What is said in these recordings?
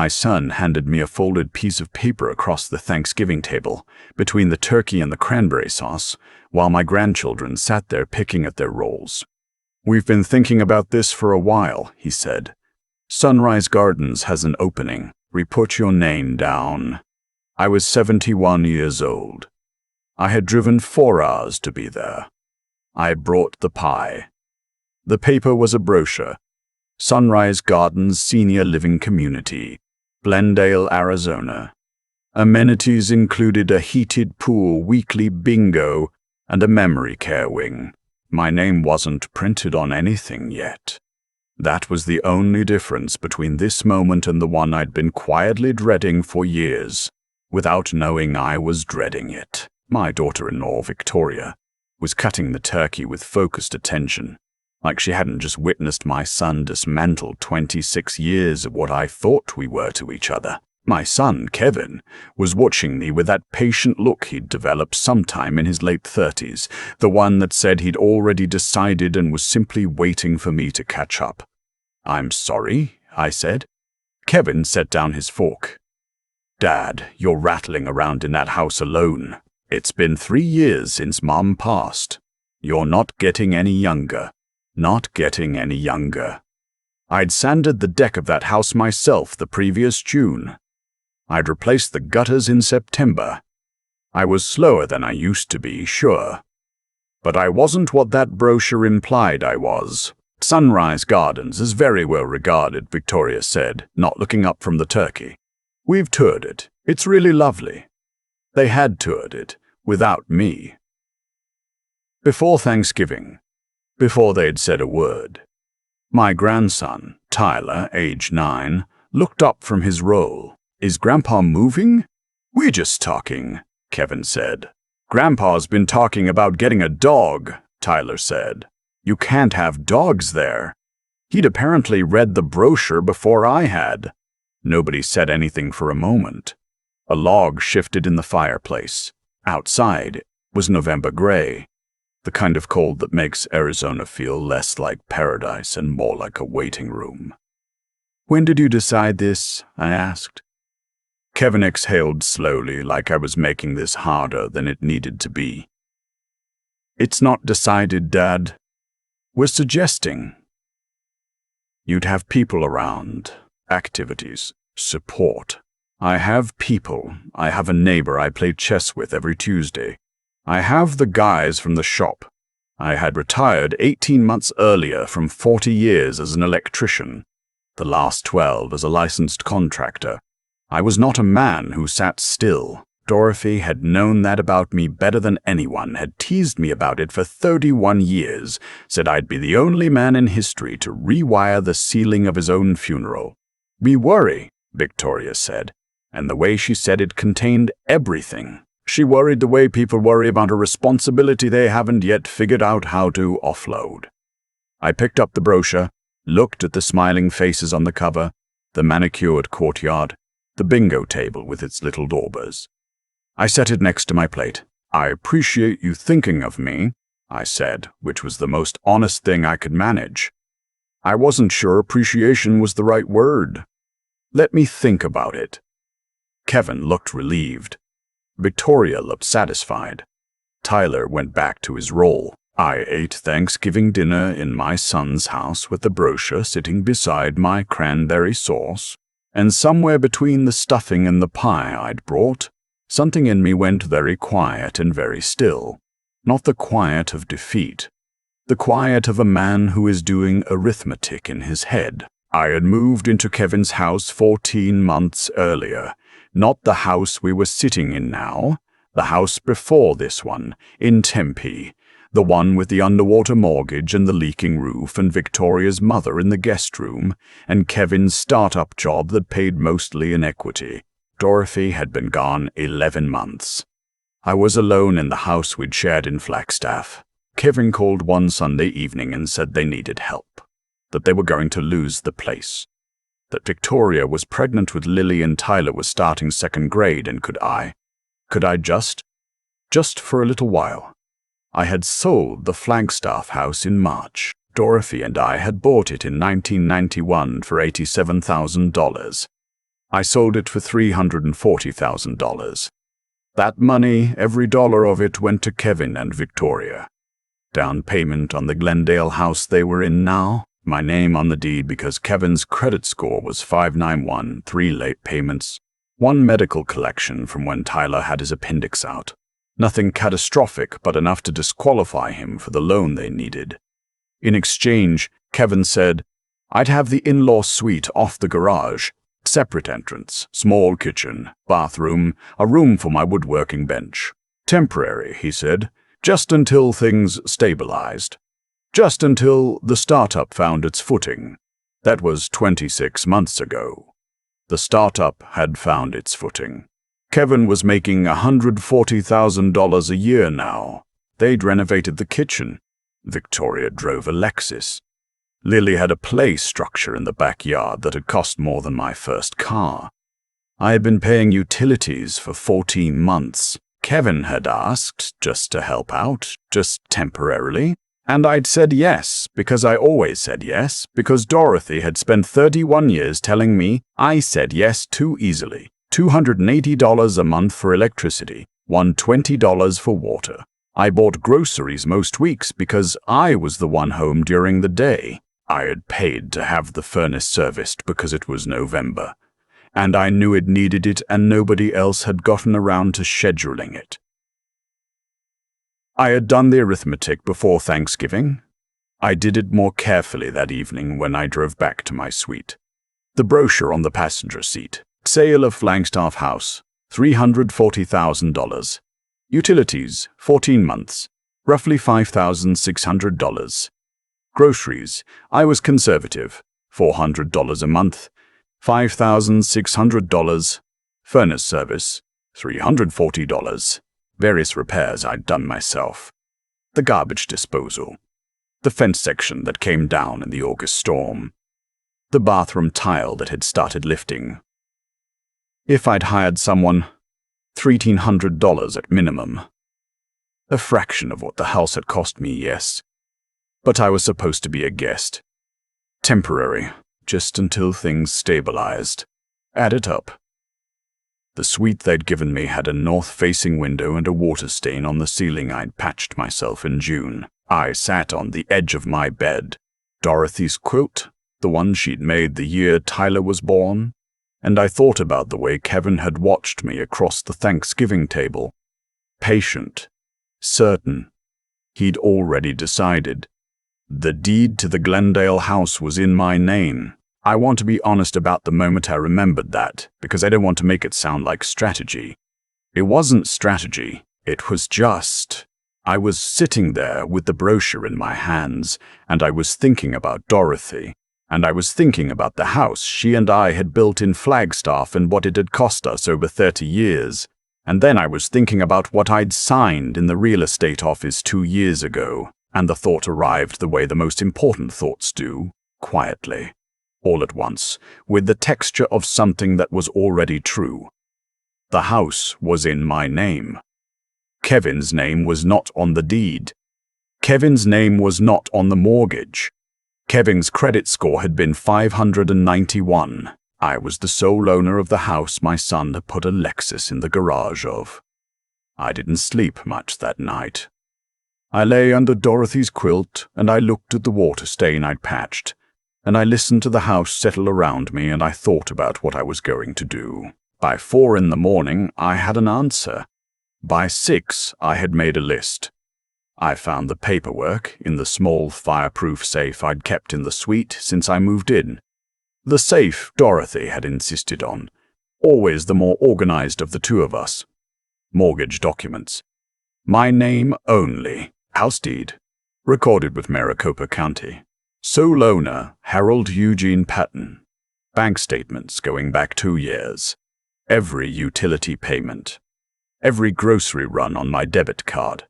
My son handed me a folded piece of paper across the Thanksgiving table, between the turkey and the cranberry sauce, while my grandchildren sat there picking at their rolls. "We've been thinking about this for a while," he said. "Sunrise Gardens has an opening. We put your name down." I was 71 years old. I had driven 4 hours to be there. I brought the pie. The paper was a brochure. Sunrise Gardens Senior Living Community, Glendale, Arizona. Amenities included a heated pool, weekly bingo, and a memory care wing. My name wasn't printed on anything yet. That was the only difference between this moment and the one I'd been quietly dreading for years, without knowing I was dreading it. My daughter-in-law, Victoria, was cutting the turkey with focused attention, like she hadn't just witnessed my son dismantle 26 years of what I thought we were to each other. My son, Kevin, was watching me with that patient look he'd developed sometime in his late 30s, the one that said he'd already decided and was simply waiting for me to catch up. "I'm sorry," I said. Kevin set down his fork. "Dad, you're rattling around in that house alone. It's been 3 years since Mom passed. You're not getting any younger. Not getting any younger. I'd sanded the deck of that house myself the previous June. I'd replaced the gutters in September. I was slower than I used to be, sure. But I wasn't what that brochure implied I was." "Sunrise Gardens is very well regarded," Victoria said, not looking up from the turkey. "We've toured it. It's really lovely." They had toured it, without me. Before Thanksgiving, before they'd said a word, my grandson, Tyler, age 9, looked up from his roll. "Is Grandpa moving?" "We're just talking," Kevin said. "Grandpa's been talking about getting a dog," Tyler said. "You can't have dogs there." He'd apparently read the brochure before I had. Nobody said anything for a moment. A log shifted in the fireplace. Outside was November gray, the kind of cold that makes Arizona feel less like paradise and more like a waiting room. "When did you decide this?" I asked. Kevin exhaled slowly, like I was making this harder than it needed to be. "It's not decided, Dad. We're suggesting. You'd have people around, activities, support. I have people. I have a neighbor I play chess with every Tuesday. I have the guys from the shop. I had retired 18 months earlier from 40 years as an electrician, the last 12 as a licensed contractor. I was not a man who sat still. Dorothy had known that about me better than anyone, had teased me about it for 31 years, said I'd be the only man in history to rewire the ceiling of his own funeral. "We worry," Victoria said, and the way she said it contained everything. She worried the way people worry about a responsibility they haven't yet figured out how to offload. I picked up the brochure, looked at the smiling faces on the cover, the manicured courtyard, the bingo table with its little daubers. I set it next to my plate. "I appreciate you thinking of me," I said, which was the most honest thing I could manage. I wasn't sure appreciation was the right word. "Let me think about it." Kevin looked relieved. Victoria looked satisfied. Tyler went back to his role. I ate Thanksgiving dinner in my son's house with the brochure sitting beside my cranberry sauce, and somewhere between the stuffing and the pie I'd brought, something in me went very quiet and very still. Not the quiet of defeat, the quiet of a man who is doing arithmetic in his head. I had moved into Kevin's house 14 months earlier, not the house we were sitting in now, the house before this one, in Tempe, the one with the underwater mortgage and the leaking roof and Victoria's mother in the guest room, and Kevin's startup job that paid mostly in equity. Dorothy had been gone 11 months. I was alone in the house we'd shared in Flagstaff. Kevin called one Sunday evening and said they needed help, that they were going to lose the place, that Victoria was pregnant with Lily and Tyler was starting 2nd grade, and could I just for a little while. I had sold the Flagstaff house in March. Dorothy and I had bought it in 1991 for $87,000. I sold it for $340,000. That money, every dollar of it, went to Kevin and Victoria. Down payment on the Glendale house they were in now, my name on the deed because Kevin's credit score was 591, 3 late payments, 1 medical collection from when Tyler had his appendix out. Nothing catastrophic, but enough to disqualify him for the loan they needed. In exchange, Kevin said, I'd have the in-law suite off the garage, separate entrance, small kitchen, bathroom, a room for my woodworking bench. Temporary, he said, just until things stabilized. Just until the startup found its footing. That was 26 months ago. The startup had found its footing. Kevin was making $140,000 a year now. They'd renovated the kitchen. Victoria drove a Lexus. Lily had a play structure in the backyard that had cost more than my first car. I had been paying utilities for 14 months. Kevin had asked just to help out, just temporarily, and I'd said yes, because I always said yes, because Dorothy had spent 31 years telling me I said yes too easily. $280 a month for electricity, $120 for water. I bought groceries most weeks because I was the one home during the day. I had paid to have the furnace serviced because it was November, and I knew it needed it and nobody else had gotten around to scheduling it. I had done the arithmetic before Thanksgiving. I did it more carefully that evening when I drove back to my suite. The brochure on the passenger seat. Sale of Flagstaff House, $340,000. Utilities, 14 months, roughly $5,600. Groceries, I was conservative, $400 a month, $5,600. Furnace service, $340. Various repairs I'd done myself. The garbage disposal. The fence section that came down in the August storm. The bathroom tile that had started lifting. If I'd hired someone, $1,300 at minimum. A fraction of what the house had cost me, yes. But I was supposed to be a guest. Temporary, just until things stabilized. Add it up. The suite they'd given me had a north-facing window and a water stain on the ceiling I'd patched myself in June. I sat on the edge of my bed. Dorothy's quilt, the one she'd made the year Tyler was born, and I thought about the way Kevin had watched me across the Thanksgiving table. Patient. Certain. He'd already decided. The deed to the Glendale house was in my name. I want to be honest about the moment I remembered that, because I don't want to make it sound like strategy. It wasn't strategy. It was just... I was sitting there with the brochure in my hands, and I was thinking about Dorothy. And I was thinking about the house she and I had built in Flagstaff and what it had cost us over 30 years. And then I was thinking about what I'd signed in the real estate office 2 years ago. And the thought arrived the way the most important thoughts do, quietly, all at once, with the texture of something that was already true. The house was in my name. Kevin's name was not on the deed. Kevin's name was not on the mortgage. Kevin's credit score had been 591. I was the sole owner of the house my son had put a Lexus in the garage of. I didn't sleep much that night. I lay under Dorothy's quilt, and I looked at the water stain I'd patched, and I listened to the house settle around me, and I thought about what I was going to do. By 4 in the morning, I had an answer. By 6, I had made a list. I found the paperwork in the small fireproof safe I'd kept in the suite since I moved in. The safe Dorothy had insisted on, always the more organized of the two of us. Mortgage documents. My name only. House deed. Recorded with Maricopa County. Sole owner, Harold Eugene Patton. Bank statements going back 2 years. Every utility payment. Every grocery run on my debit card.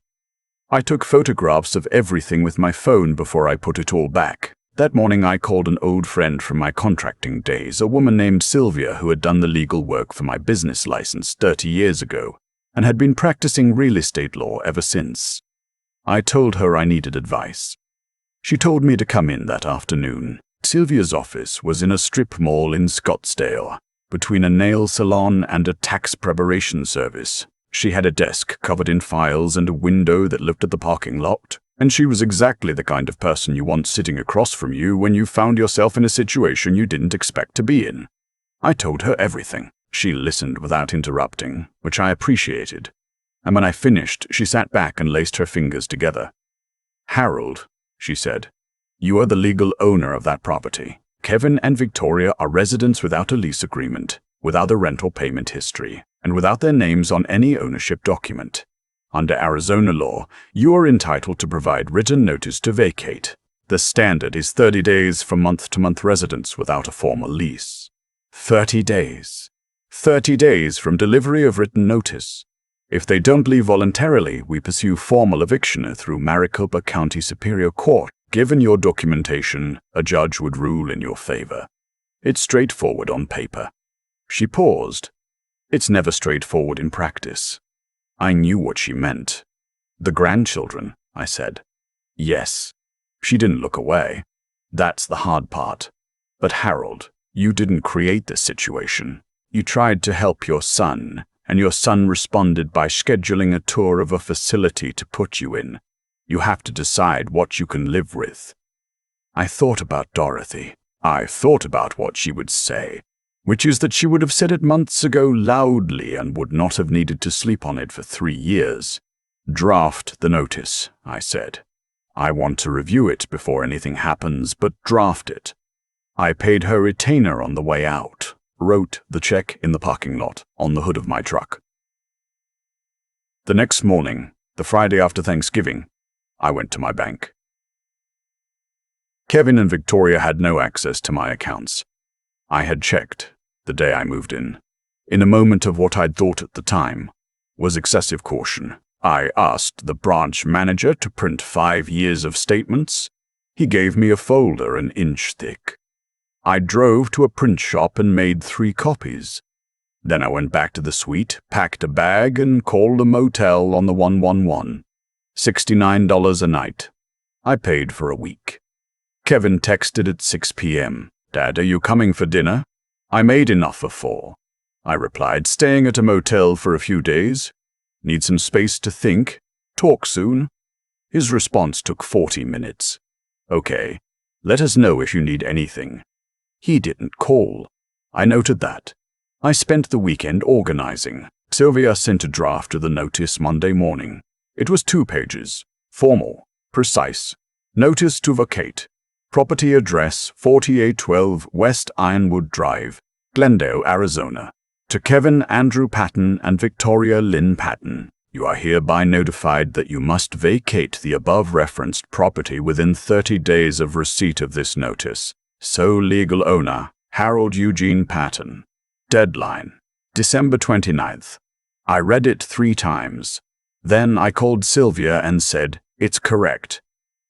I took photographs of everything with my phone before I put it all back. That morning I called an old friend from my contracting days, a woman named Sylvia who had done the legal work for my business license 30 years ago and had been practicing real estate law ever since. I told her I needed advice. She told me to come in that afternoon. Sylvia's office was in a strip mall in Scottsdale. between a nail salon and a tax preparation service. She had a desk covered in files and a window that looked at the parking lot, and she was exactly the kind of person you want sitting across from you when you found yourself in a situation you didn't expect to be in. I told her everything. She listened without interrupting, which I appreciated. And when I finished, she sat back and laced her fingers together. "Harold," she said, "you are the legal owner of that property. Kevin and Victoria are residents without a lease agreement, without a rental payment history, and without their names on any ownership document. Under Arizona law, you are entitled to provide written notice to vacate. The standard is 30 days for month-to-month residents without a formal lease. 30 days. 30 days from delivery of written notice. If they don't leave voluntarily, we pursue formal eviction through Maricopa County Superior Court. Given your documentation, a judge would rule in your favor. It's straightforward on paper." She paused. "It's never straightforward in practice." I knew what she meant. "The grandchildren," I said. "Yes." She didn't look away. "That's the hard part. But Harold, you didn't create this situation. You tried to help your son, and your son responded by scheduling a tour of a facility to put you in. You have to decide what you can live with." I thought about Dorothy. I thought about what she would say, which is that she would have said it months ago loudly and would not have needed to sleep on it for 3 years. "Draft the notice," I said. "I want to review it before anything happens, but draft it." I paid her retainer on the way out, wrote the check in the parking lot on the hood of my truck. The next morning, the Friday after Thanksgiving, I went to my bank. Kevin and Victoria had no access to my accounts. I had checked the day I moved in a moment of what I'd thought at the time was excessive caution. I asked the branch manager to print 5 years of statements. He gave me a folder an inch thick. I drove to a print shop and made 3 copies. Then I went back to the suite, packed a bag, and called a motel on the 111. $69 a night. I paid for a week. Kevin texted at 6 p.m. "Dad, are you coming for dinner?" "I made enough for 4. I replied, "Staying at a motel for a few days. Need some space to think. Talk soon." His response took 40 minutes. "Okay, let us know if you need anything." He didn't call. I noted that. I spent the weekend organizing. Sylvia sent a draft of the notice Monday morning. It was 2 pages. Formal. Precise. Notice to vacate. Property address 4812 West Ironwood Drive, Glendale, Arizona. To Kevin Andrew Patton and Victoria Lynn Patton, you are hereby notified that you must vacate the above-referenced property within 30 days of receipt of this notice. So legal owner, Harold Eugene Patton. Deadline, December 29th. I read it 3 times. Then I called Sylvia and said, "It's correct.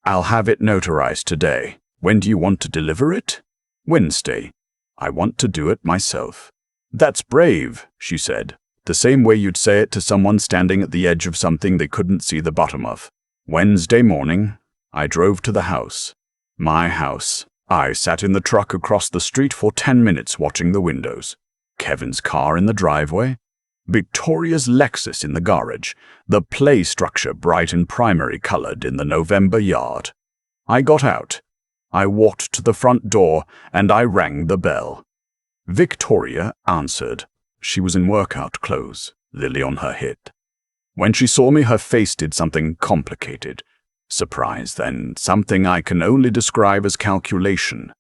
I'll have it notarized today. When do you want to deliver it?" "Wednesday. I want to do it myself." "That's brave," she said. "The same way you'd say it to someone standing at the edge of something they couldn't see the bottom of." Wednesday morning, I drove to the house. My house. I sat in the truck across the street for 10 minutes watching the windows. Kevin's car in the driveway. Victoria's Lexus in the garage, the play structure bright and primary-colored in the November yard. I got out. I walked to the front door, and I rang the bell. Victoria answered. She was in workout clothes, lily on her hip. When she saw me, her face did something complicated. Surprise, then, something I can only describe as calculation.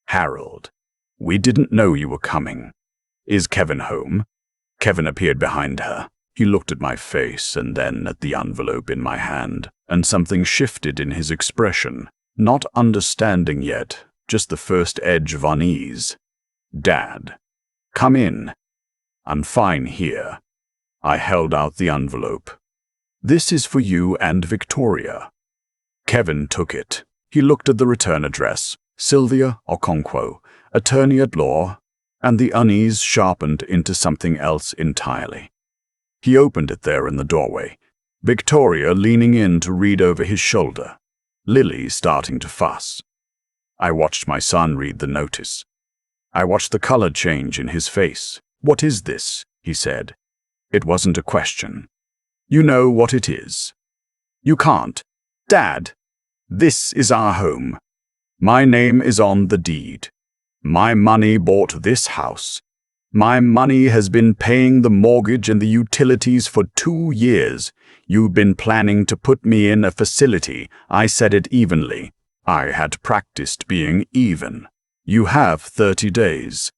"Harold, we didn't know you were coming. Is Kevin home?" Kevin appeared behind her. He looked at my face and then at the envelope in my hand, and something shifted in his expression. Not understanding yet, just the first edge of unease. "Dad, come in. I'm fine here." I held out the envelope. "This is for you and Victoria." Kevin took it. He looked at the return address, Sylvia Okonkwo, attorney at law, and the unease sharpened into something else entirely. He opened it there in the doorway, Victoria leaning in to read over his shoulder, Lily starting to fuss. I watched my son read the notice. I watched the color change in his face. "What is this?" he said. It wasn't a question. "You know what it is." "You can't." "Dad, this is our home. My name is on the deed. My money bought this house. My money has been paying the mortgage and the utilities for 2 years. You've been planning to put me in a facility." I said it evenly. I had practiced being even. "You have 30 days.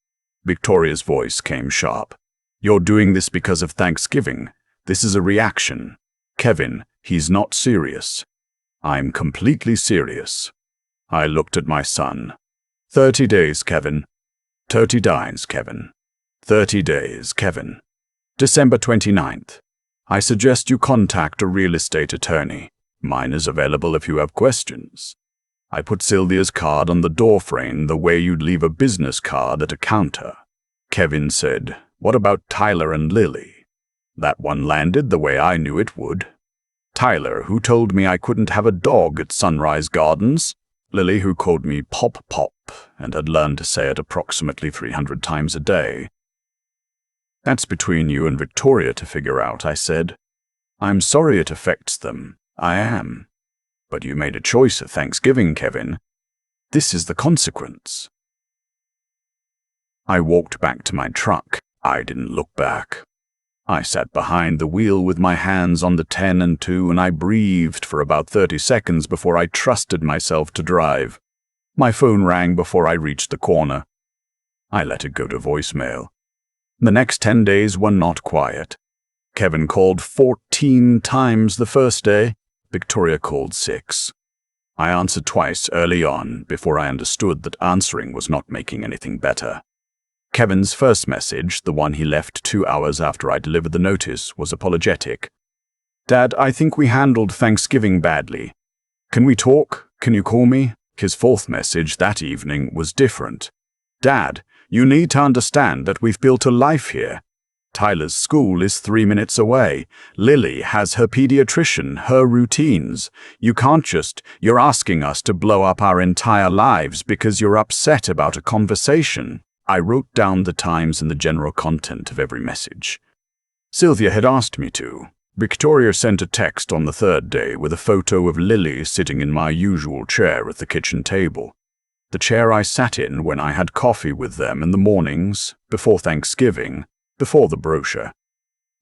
Victoria's voice came sharp. "You're doing this because of Thanksgiving. This is a reaction. Kevin, he's not serious." "I'm completely serious." I looked at my son. 30 days, Kevin. 30 days, Kevin. 30 days, Kevin. December 29th. I suggest you contact a real estate attorney. Mine is available if you have questions. I put Sylvia's card on the doorframe the way you'd leave a business card at a counter. Kevin said, "What about Tyler and Lily?" That one landed the way I knew it would. Tyler, who told me I couldn't have a dog at Sunrise Gardens. Lily, who called me Pop Pop and had learned to say it approximately 300 times a day. "That's between you and Victoria to figure out," I said. "I'm sorry it affects them. I am. But you made a choice at Thanksgiving, Kevin. This is the consequence." I walked back to my truck. I didn't look back. I sat behind the wheel with my hands on the 10 and 2, and I breathed for about 30 seconds before I trusted myself to drive. My phone rang before I reached the corner. I let it go to voicemail. The next 10 days were not quiet. Kevin called 14 times the first day. Victoria called 6. I answered twice early on before I understood that answering was not making anything better. Kevin's first message, the one he left 2 hours after I delivered the notice, was apologetic. "Dad, I think we handled Thanksgiving badly. Can we talk? Can you call me?" His fourth message that evening was different. "Dad, you need to understand that we've built a life here. Tyler's school is 3 minutes away. Lily has her pediatrician, her routines. You're asking us to blow up our entire lives because you're upset about a conversation." I wrote down the times and the general content of every message. Sylvia had asked me to. Victoria sent a text on the third day with a photo of Lily sitting in my usual chair at the kitchen table. The chair I sat in when I had coffee with them in the mornings, before Thanksgiving, before the brochure.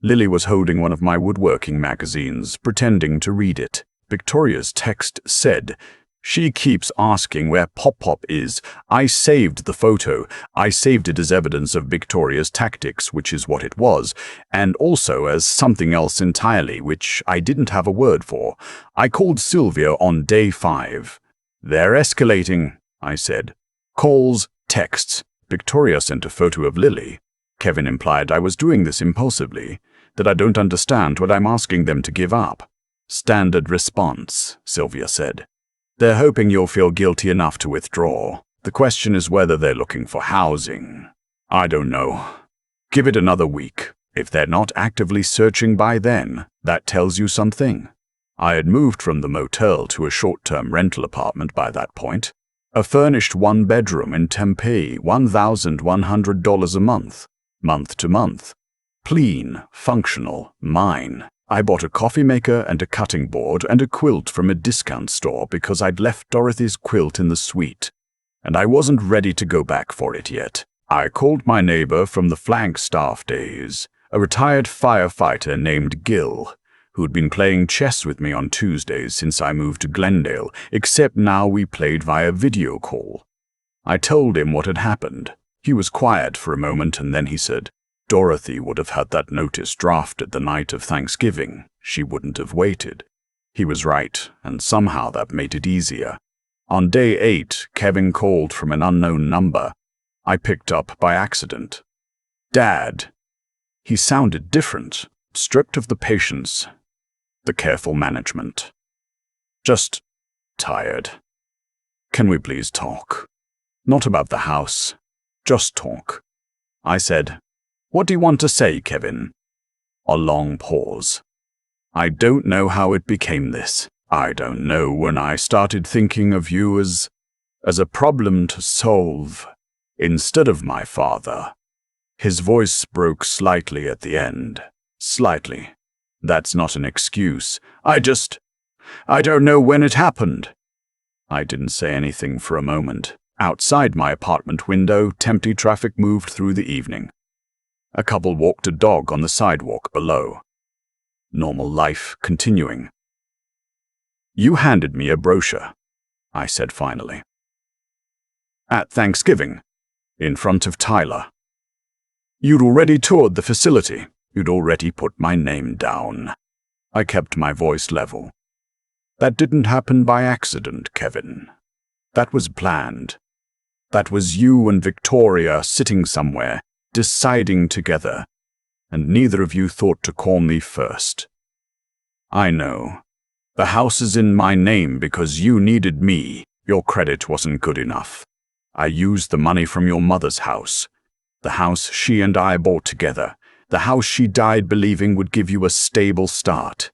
Lily was holding one of my woodworking magazines, pretending to read it. Victoria's text said, "She keeps asking where Pop-Pop is." I saved the photo. I saved it as evidence of Victoria's tactics, which is what it was, and also as something else entirely, which I didn't have a word for. I called Sylvia on day 5. "They're escalating," I said. Calls, texts. Victoria sent a photo of Lily. Kevin implied I was doing this impulsively, that I don't understand what I'm asking them to give up. "Standard response," Sylvia said. "They're hoping you'll feel guilty enough to withdraw. The question is whether they're looking for housing. I don't know. Give it another week. If they're not actively searching by then, that tells you something." I had moved from the motel to a short-term rental apartment by that point. A furnished 1-bedroom in Tempe, $1,100 a month to month. Clean, functional, mine. I bought a coffee maker and a cutting board and a quilt from a discount store because I'd left Dorothy's quilt in the suite, and I wasn't ready to go back for it yet. I called my neighbor from the Flagstaff days, a retired firefighter named Gil, who'd been playing chess with me on Tuesdays since I moved to Glendale, except now we played via video call. I told him what had happened. He was quiet for a moment, and then he said, "Dorothy would have had that notice drafted the night of Thanksgiving. She wouldn't have waited." He was right, and somehow that made it easier. On day 8, Kevin called from an unknown number. I picked up by accident. "Dad." He sounded different, stripped of the patience, the careful management. "Just tired. Can we please talk? Not about the house. Just talk." I said, "What do you want to say, Kevin?" A long pause. "I don't know how it became this. I don't know when I started thinking of you as a problem to solve. instead of my father. His voice broke slightly at the end. Slightly. That's not an excuse. I don't know when it happened. I didn't say anything for a moment. Outside my apartment window, empty traffic moved through the evening. A couple walked a dog on the sidewalk below. Normal life continuing. You handed me a brochure, I said finally. At Thanksgiving, in front of Tyler. You'd already toured the facility. You'd already put my name down. I kept my voice level. That didn't happen by accident, Kevin. That was planned. That was you and Victoria sitting somewhere, deciding together, and neither of you thought to call me first. I know. The house is in my name because you needed me. Your credit wasn't good enough. I used the money from your mother's house, the house she and I bought together, the house she died believing would give you a stable start.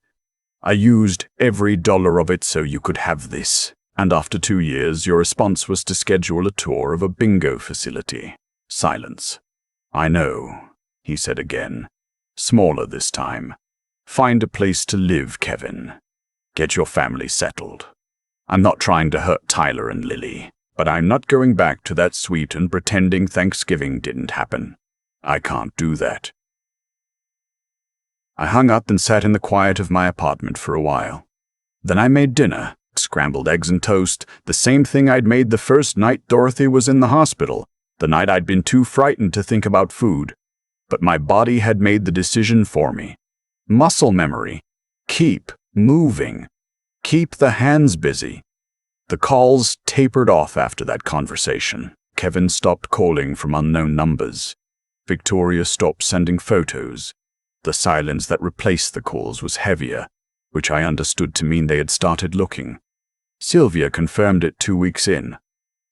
I used every dollar of it so you could have this. And after 2 years, your response was to schedule a tour of a bingo facility. Silence. I know, he said again. Smaller this time. Find a place to live, Kevin. Get your family settled. I'm not trying to hurt Tyler and Lily, but I'm not going back to that suite and pretending Thanksgiving didn't happen. I can't do that. I hung up and sat in the quiet of my apartment for a while. Then I made dinner. Scrambled eggs and toast, the same thing I'd made the first night Dorothy was in the hospital, the night I'd been too frightened to think about food. But my body had made the decision for me. Muscle memory. Keep moving. Keep the hands busy. The calls tapered off after that conversation. Kevin stopped calling from unknown numbers. Victoria stopped sending photos. The silence that replaced the calls was heavier, which I understood to mean they had started looking. Sylvia confirmed it 2 weeks in.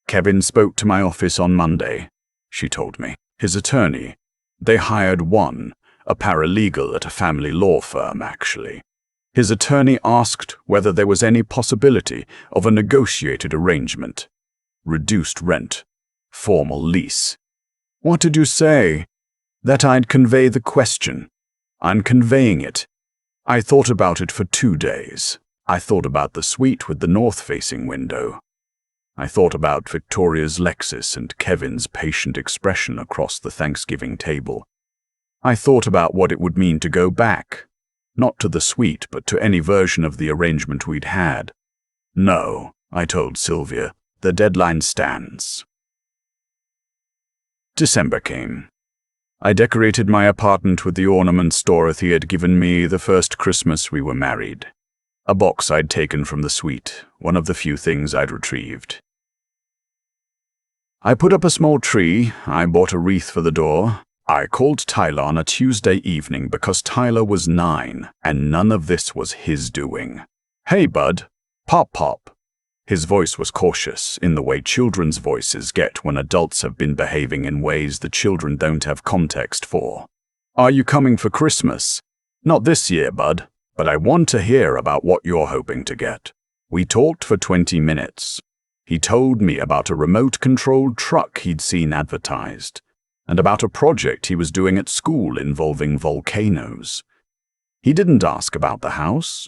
Kevin spoke to my office on Monday, she told me. His attorney. They hired one, a paralegal at a family law firm, actually. His attorney asked whether there was any possibility of a negotiated arrangement. Reduced rent. Formal lease. What did you say? That I'd convey the question. I'm conveying it. I thought about it for 2 days. I thought about the suite with the north-facing window. I thought about Victoria's Lexus and Kevin's patient expression across the Thanksgiving table. I thought about what it would mean to go back, not to the suite, but to any version of the arrangement we'd had. No, I told Sylvia, the deadline stands. December came. I decorated my apartment with the ornaments Dorothy had given me the first Christmas we were married. A box I'd taken from the suite, one of the few things I'd retrieved. I put up a small tree. I bought a wreath for the door. I called Tyler on a Tuesday evening because Tyler was 9, and none of this was his doing. Hey, bud. Pop, pop. His voice was cautious, in the way children's voices get when adults have been behaving in ways the children don't have context for. Are you coming for Christmas? Not this year, bud, but I want to hear about what you're hoping to get. We talked for 20 minutes. He told me about a remote-controlled truck he'd seen advertised, and about a project he was doing at school involving volcanoes. He didn't ask about the house.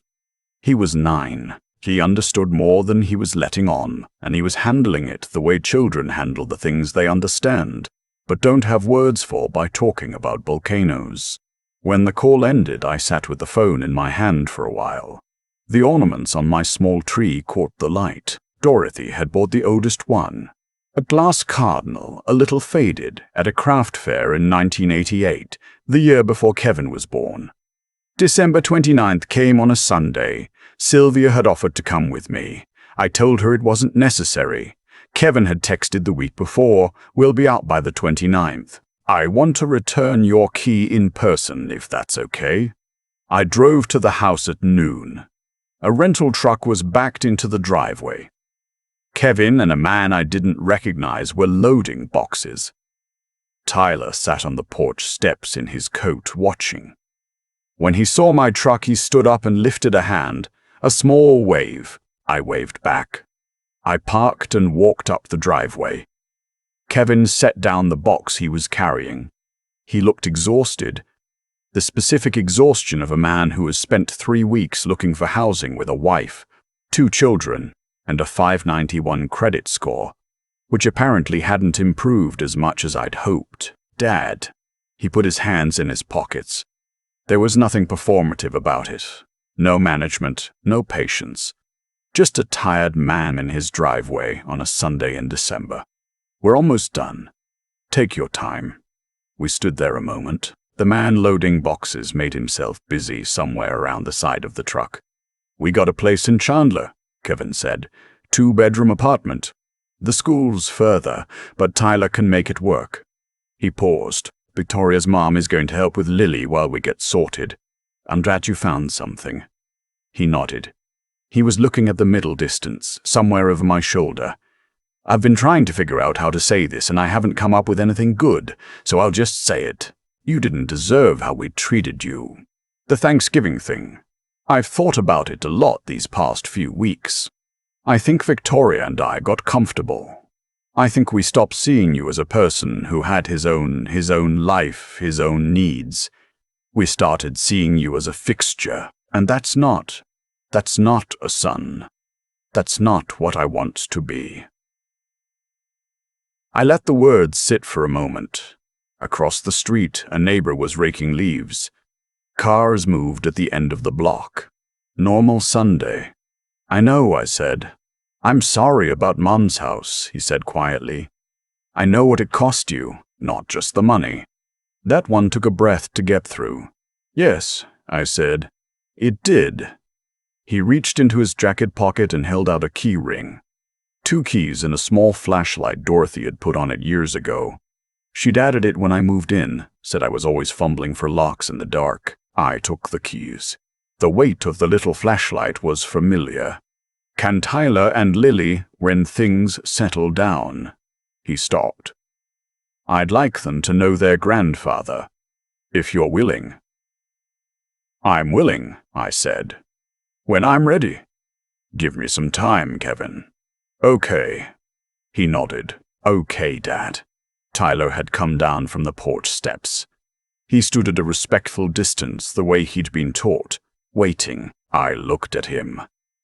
He was 9. He understood more than he was letting on, and he was handling it the way children handle the things they understand, but don't have words for by talking about volcanoes. When the call ended, I sat with the phone in my hand for a while. The ornaments on my small tree caught the light. Dorothy had bought the oldest one, a glass cardinal, a little faded, at a craft fair in 1988, the year before Kevin was born. December 29th came on a Sunday. Sylvia had offered to come with me. I told her it wasn't necessary. Kevin had texted the week before, we'll be out by the 29th. I want to return your key in person, if that's okay. I drove to the house at noon. A rental truck was backed into the driveway. Kevin and a man I didn't recognize were loading boxes. Tyler sat on the porch steps in his coat, watching. When he saw my truck, he stood up and lifted a hand, a small wave. I waved back. I parked and walked up the driveway. Kevin set down the box he was carrying. He looked exhausted, the specific exhaustion of a man who has spent 3 weeks looking for housing with a wife, 2 children, and a 591 credit score, which apparently hadn't improved as much as I'd hoped. Dad. He put his hands in his pockets. There was nothing performative about it. No management, no patience. Just a tired man in his driveway on a Sunday in December. We're almost done. Take your time. We stood there a moment. The man loading boxes made himself busy somewhere around the side of the truck. We got a place in Chandler, Kevin said. 2-bedroom apartment. The school's further, but Tyler can make it work. He paused. Victoria's mom is going to help with Lily while we get sorted. I'm glad you found something. He nodded. He was looking at the middle distance, somewhere over my shoulder. I've been trying to figure out how to say this, and I haven't come up with anything good, so I'll just say it. You didn't deserve how we treated you. The Thanksgiving thing. I've thought about it a lot these past few weeks. I think Victoria and I got comfortable. I think we stopped seeing you as a person who had his own life, his own needs. We started seeing you as a fixture, and that's not a son. That's not what I want to be. I let the words sit for a moment. Across the street, a neighbor was raking leaves. Cars moved at the end of the block. Normal Sunday. I know, I said. I'm sorry about Mom's house, he said quietly. I know what it cost you, not just the money. That one took a breath to get through. Yes, I said. It did. He reached into his jacket pocket and held out a key ring. 2 keys and a small flashlight Dorothy had put on it years ago. She'd added it when I moved in, said I was always fumbling for locks in the dark. I took the keys. The weight of the little flashlight was familiar. Can Tyler and Lily, when things settle down? He stopped. I'd like them to know their grandfather, if you're willing. I'm willing, I said. When I'm ready. Give me some time, Kevin. Okay. He nodded. Okay, Dad. Tyler had come down from the porch steps. He stood at a respectful distance the way he'd been taught, waiting. I looked at him.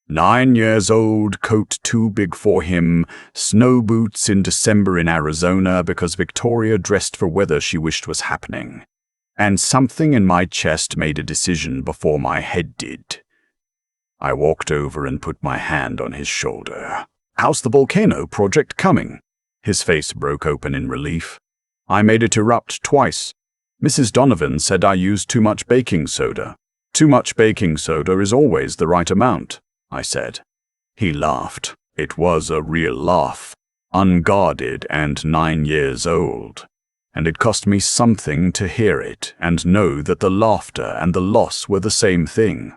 9 years old, coat too big for him, snow boots in December in Arizona because Victoria dressed for weather she wished was happening. And something in my chest made a decision before my head did. I walked over and put my hand on his shoulder. How's the volcano project coming? His face broke open in relief. I made it erupt twice. Mrs. Donovan said I used too much baking soda. Too much baking soda is always the right amount, I said. He laughed. It was a real laugh. Unguarded and 9 years old. And it cost me something to hear it and know that the laughter and the loss were the same thing.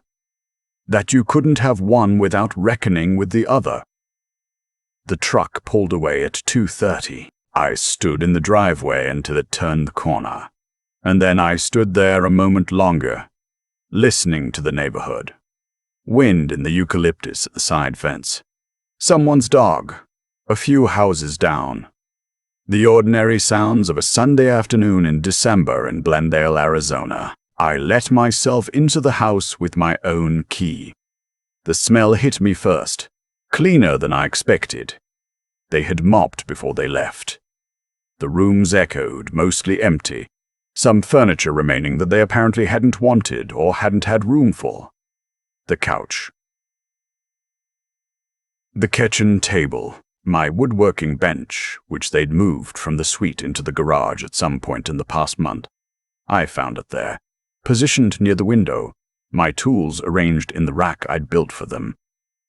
That you couldn't have one without reckoning with the other. The truck pulled away at 2:30. I stood in the driveway until it turned the corner. And then I stood there a moment longer, listening to the neighborhood. Wind in the eucalyptus at the side fence. Someone's dog. A few houses down. The ordinary sounds of a Sunday afternoon in December in Glendale, Arizona. I let myself into the house with my own key. The smell hit me first. Cleaner than I expected. They had mopped before they left. The rooms echoed, mostly empty. Some furniture remaining that they apparently hadn't wanted or hadn't had room for. The couch. The kitchen table. My woodworking bench, which they'd moved from the suite into the garage at some point in the past month. I found it there, positioned near the window, my tools arranged in the rack I'd built for them.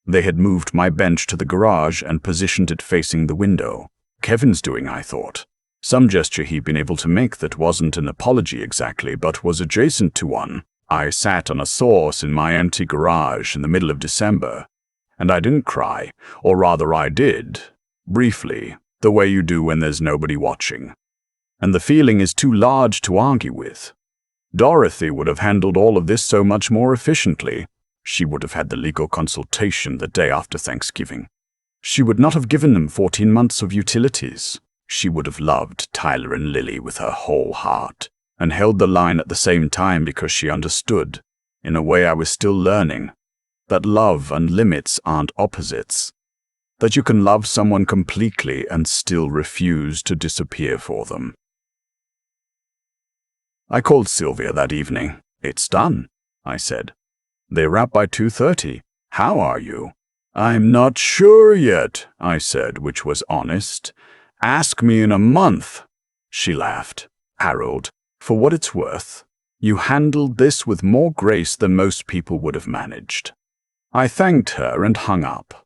They had moved my bench to the garage and positioned it facing the window. Kevin's doing, I thought. Some gesture he'd been able to make that wasn't an apology exactly, but was adjacent to one. I sat on a sauce in my empty garage in the middle of December, and I didn't cry, or rather I did, briefly, the way you do when there's nobody watching. And the feeling is too large to argue with. Dorothy would have handled all of this so much more efficiently. She would have had the legal consultation the day after Thanksgiving. She would not have given them 14 months of utilities. She would have loved Tyler and Lily with her whole heart, and held the line at the same time because she understood, in a way I was still learning, that love and limits aren't opposites, that you can love someone completely and still refuse to disappear for them. I called Sylvia that evening. "It's done," I said. "They wrap by 2:30. How are you?" "I'm not sure yet," I said, which was honest. "Ask me in a month." She laughed. "Harold, for what it's worth, you handled this with more grace than most people would have managed." I thanked her and hung up.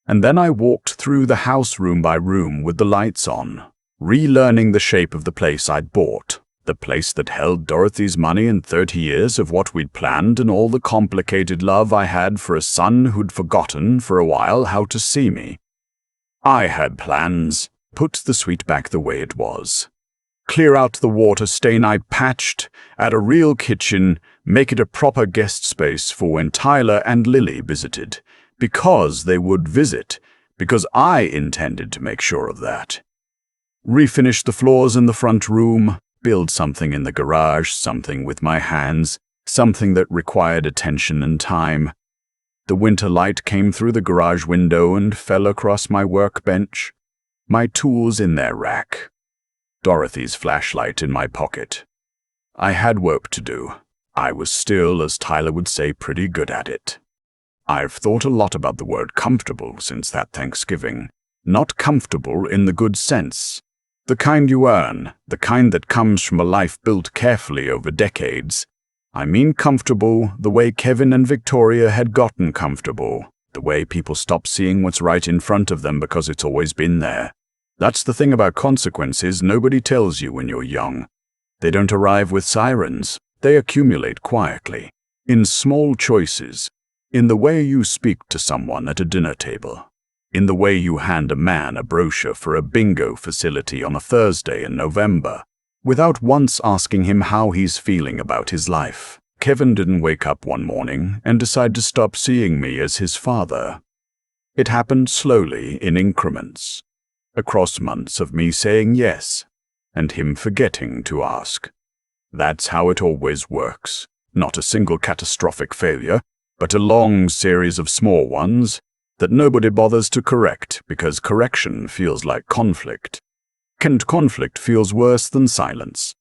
And then I walked through the house room by room with the lights on, relearning the shape of the place I'd bought, the place that held Dorothy's money and 30 years of what we'd planned and all the complicated love I had for a son who'd forgotten for a while how to see me. I had plans. Put the suite back the way it was. Clear out the water stain I patched, add a real kitchen, make it a proper guest space for when Tyler and Lily visited, because they would visit, because I intended to make sure of that. Refinish the floors in the front room, build something in the garage, something with my hands, something that required attention and time. The winter light came through the garage window and fell across my workbench, my tools in their rack, Dorothy's flashlight in my pocket. I had work to do. I was still, as Tyler would say, pretty good at it. I've thought a lot about the word comfortable since that Thanksgiving. Not comfortable in the good sense. The kind you earn, the kind that comes from a life built carefully over decades. I mean comfortable the way Kevin and Victoria had gotten comfortable, the way people stop seeing what's right in front of them because it's always been there. That's the thing about consequences nobody tells you when you're young. They don't arrive with sirens. They accumulate quietly, in small choices, in the way you speak to someone at a dinner table, in the way you hand a man a brochure for a bingo facility on a Thursday in November, without once asking him how he's feeling about his life. Kevin didn't wake up one morning and decide to stop seeing me as his father. It happened slowly in increments, across months of me saying yes, and him forgetting to ask. That's how it always works. Not a single catastrophic failure, but a long series of small ones that nobody bothers to correct because correction feels like conflict. And conflict feels worse than silence.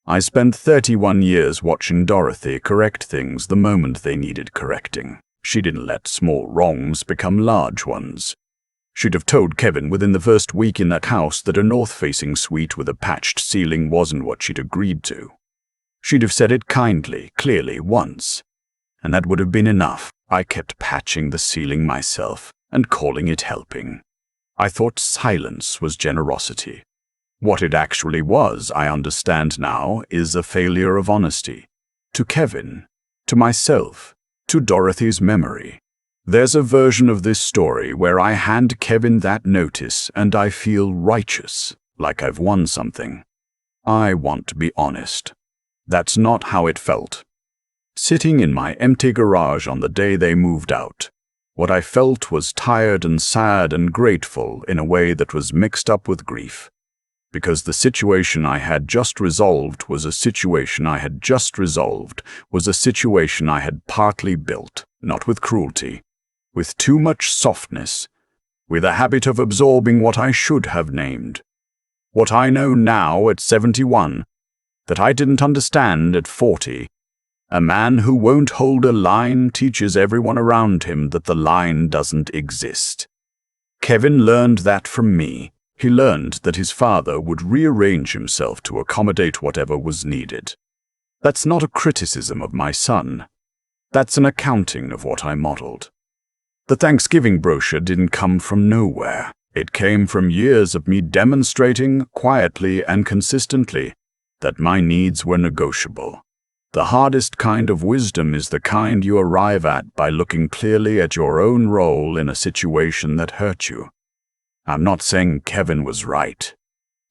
I spent 31 years watching Dorothy correct things the moment they needed correcting. She didn't let small wrongs become large ones. She'd have told Kevin within the first week in that house that a north-facing suite with a patched ceiling wasn't what she'd agreed to. She'd have said it kindly, clearly, once, and that would have been enough. I kept patching the ceiling myself and calling it helping. I thought silence was generosity. What it actually was, I understand now, is a failure of honesty. To Kevin, to myself, to Dorothy's memory. There's a version of this story where I hand Kevin that notice and I feel righteous, like I've won something. I want to be honest. That's not how it felt. Sitting in my empty garage on the day they moved out, what I felt was tired and sad and grateful in a way that was mixed up with grief. Because the situation I had just resolved was a situation I had partly built, not with cruelty, with too much softness, with a habit of absorbing what I should have named. What I know now at 71, that I didn't understand at 40. A man who won't hold a line teaches everyone around him that the line doesn't exist. Kevin learned that from me. He learned that his father would rearrange himself to accommodate whatever was needed. That's not a criticism of my son. That's an accounting of what I modeled. The Thanksgiving brochure didn't come from nowhere. It came from years of me demonstrating, quietly and consistently, that my needs were negotiable. The hardest kind of wisdom is the kind you arrive at by looking clearly at your own role in a situation that hurt you. I'm not saying Kevin was right.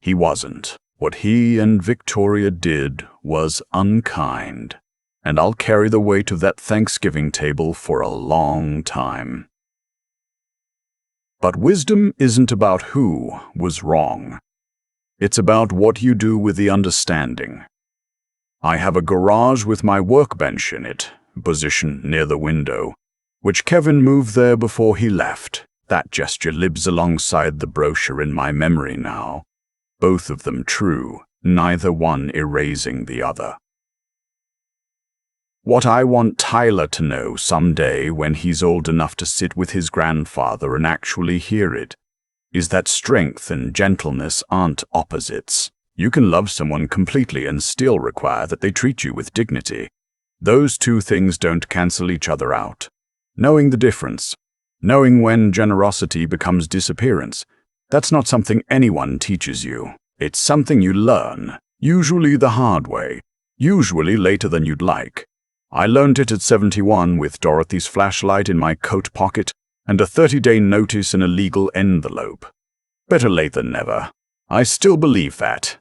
He wasn't. What he and Victoria did was unkind, and I'll carry the weight of that Thanksgiving table for a long time. But wisdom isn't about who was wrong. It's about what you do with the understanding. I have a garage with my workbench in it, positioned near the window, which Kevin moved there before he left. That gesture lives alongside the brochure in my memory now. Both of them true, neither one erasing the other. What I want Tyler to know someday when he's old enough to sit with his grandfather and actually hear it is that strength and gentleness aren't opposites. You can love someone completely and still require that they treat you with dignity. Those two things don't cancel each other out. Knowing the difference, knowing when generosity becomes disappearance, that's not something anyone teaches you. It's something you learn, usually the hard way, usually later than you'd like. I learned it at 71 with Dorothy's flashlight in my coat pocket and a 30-day notice in a legal envelope. Better late than never. I still believe that.